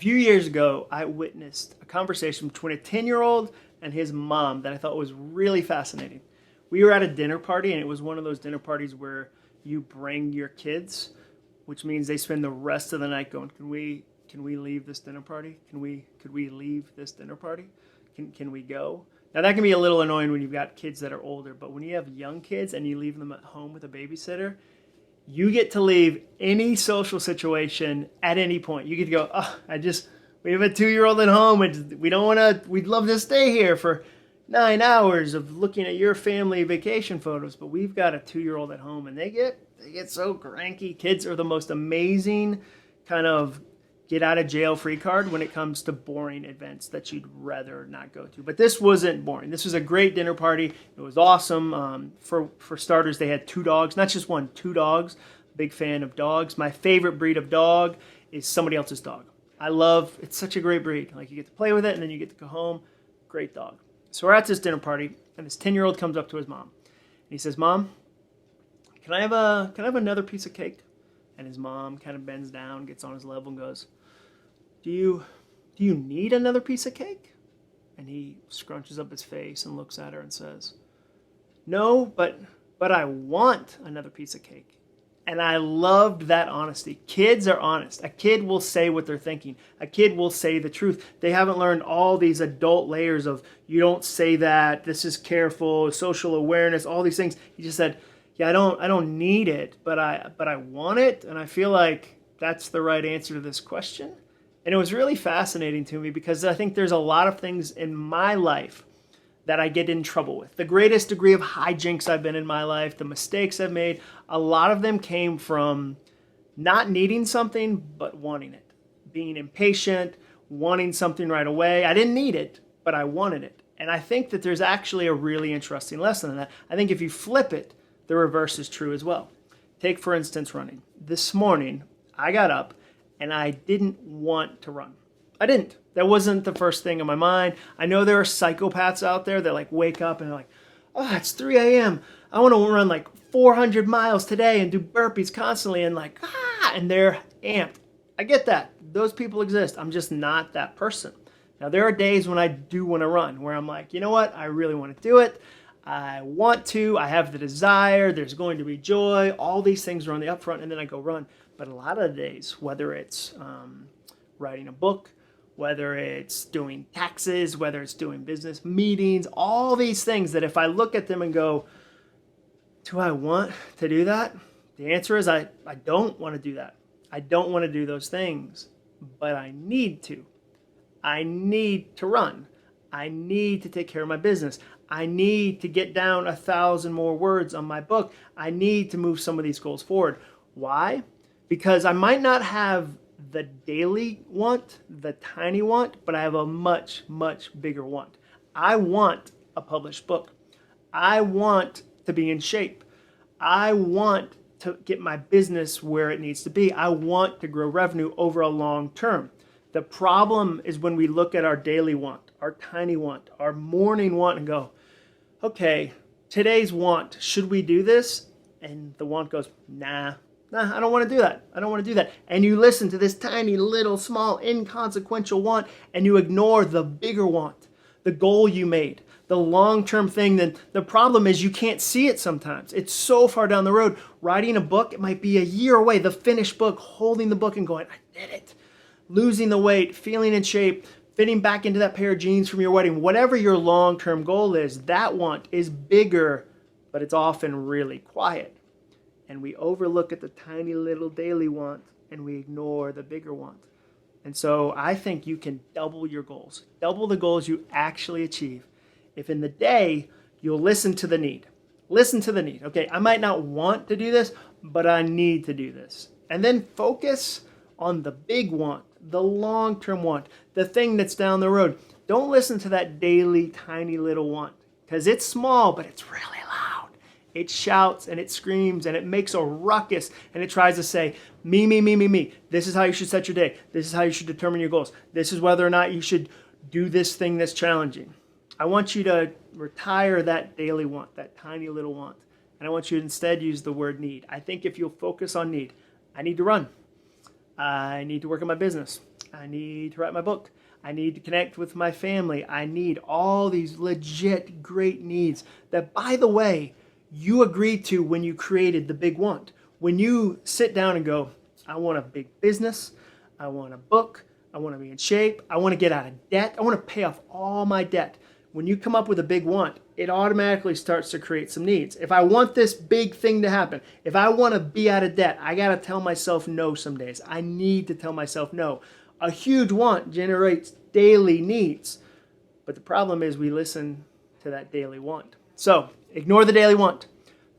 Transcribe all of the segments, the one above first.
few years ago, I witnessed a conversation between a 10-year-old and his mom that I thought was really fascinating. We were at a dinner party, and it was one of those dinner parties where you bring your kids, which means they spend the rest of the night going, can we leave this dinner party? Could we leave this dinner party? Can we go? Now that can be a little annoying when you've got kids that are older, but when you have young kids and you leave them at home with a babysitter, you get to leave any social situation at any point. You get to go, oh, we have a 2-year-old at home and we'd love to stay here for 9 hours of looking at your family vacation photos, but we've got a 2-year-old at home and they get so cranky. Kids are the most amazing kind of get out of jail free card when it comes to boring events that you'd rather not go to. But this wasn't boring. This was a great dinner party. It was awesome. For starters, they had 2 dogs, not just one, 2 dogs. Big fan of dogs. My favorite breed of dog is somebody else's dog. It's such a great breed. Like, you get to play with it and then you get to go home. Great dog. So we're at this dinner party and this 10-year-old comes up to his mom. And he says, "Mom, can I have another piece of cake?" And his mom kind of bends down, gets on his level and goes, Do you need another piece of cake? And he scrunches up his face and looks at her and says, "No, but I want another piece of cake." And I loved that honesty. Kids are honest. A kid will say what they're thinking. A kid will say the truth. They haven't learned all these adult layers of, you don't say that, this is careful, social awareness, all these things. He just said, "Yeah, I don't need it, but I want it." And I feel like that's the right answer to this question. And it was really fascinating to me because I think there's a lot of things in my life that I get in trouble with. The greatest degree of hijinks I've been in my life, the mistakes I've made, a lot of them came from not needing something, but wanting it. Being impatient, wanting something right away. I didn't need it, but I wanted it. And I think that there's actually a really interesting lesson in that. I think if you flip it, the reverse is true as well. Take, for instance, running. This morning, I got up and I didn't want to run. I didn't. That wasn't the first thing in my mind. I know there are psychopaths out there that like wake up and they're like, "Oh, it's 3 a.m. I want to run like 400 miles today and do burpees constantly," and like, and they're amped. I get that. Those people exist. I'm just not that person. Now, there are days when I do want to run where I'm like, you know what? I really want to do it. I want to. I have the desire. There's going to be joy. All these things are on the upfront, and then I go run. But a lot of the days, whether it's writing a book, whether it's doing taxes, whether it's doing business meetings, all these things that if I look at them and go, do I want to do that? The answer is I don't want to do that. I don't want to do those things, but I need to. I need to run. I need to take care of my business. I need to get down 1,000 more words on my book. I need to move some of these goals forward. Why? Because I might not have the daily want, the tiny want, but I have a much, much bigger want. I want a published book. I want to be in shape. I want to get my business where it needs to be. I want to grow revenue over a long term. The problem is when we look at our daily want, our tiny want, our morning want and go, okay, today's want, should we do this? And the want goes, nah, I don't want to do that. I don't want to do that. And you listen to this tiny little small inconsequential want and you ignore the bigger want, the goal you made, the long-term thing. Then the problem is you can't see it sometimes. It's so far down the road. Writing a book, it might be a year away, the finished book, holding the book and going, I did it. Losing the weight, feeling in shape, fitting back into that pair of jeans from your wedding, whatever your long-term goal is, that want is bigger, but it's often really quiet. And we overlook at the tiny little daily want and we ignore the bigger want. And so I think you can double your goals, double the goals you actually achieve. If in the day you'll listen to the need. Listen to the need. Okay, I might not want to do this, but I need to do this. And then focus on the big want, the long-term want, the thing that's down the road. Don't listen to that daily tiny little want because it's small, but it's really loud. It shouts and it screams and it makes a ruckus and it tries to say, me, me, me, me, me. This is how you should set your day. This is how you should determine your goals. This is whether or not you should do this thing that's challenging. I want you to retire that daily want, that tiny little want. And I want you to instead use the word need. I think if you'll focus on need, I need to run. I need to work on my business. I need to write my book. I need to connect with my family. I need all these legit great needs that, by the way, you agreed to when you created the big want. When you sit down and go, I want a big business, I want a book, I want to be in shape, I want to get out of debt, I want to pay off all my debt. When you come up with a big want, it automatically starts to create some needs. If I want this big thing to happen, if I want to be out of debt, I got to tell myself no some days. I need to tell myself no. A huge want generates daily needs. But the problem is we listen to that daily want. So ignore the daily want.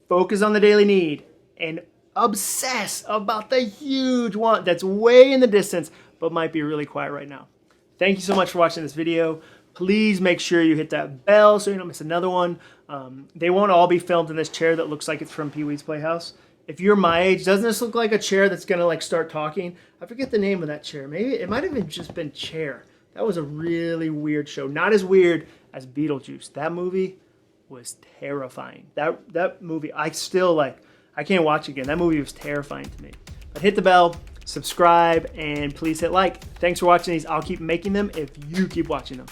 Focus on the daily need and obsess about the huge want that's way in the distance but might be really quiet right now. Thank you so much for watching this video. Please make sure you hit that bell so you don't miss another one. They won't all be filmed in this chair that looks like it's from Pee-wee's Playhouse. If you're my age, doesn't this look like a chair that's gonna like start talking? I forget the name of that chair. Maybe it might have just been Chair. That was a really weird show. Not as weird as Beetlejuice. That movie was terrifying. That movie, I can't watch it again. That movie was terrifying to me. But hit the bell, subscribe, and please hit like. Thanks for watching these. I'll keep making them if you keep watching them.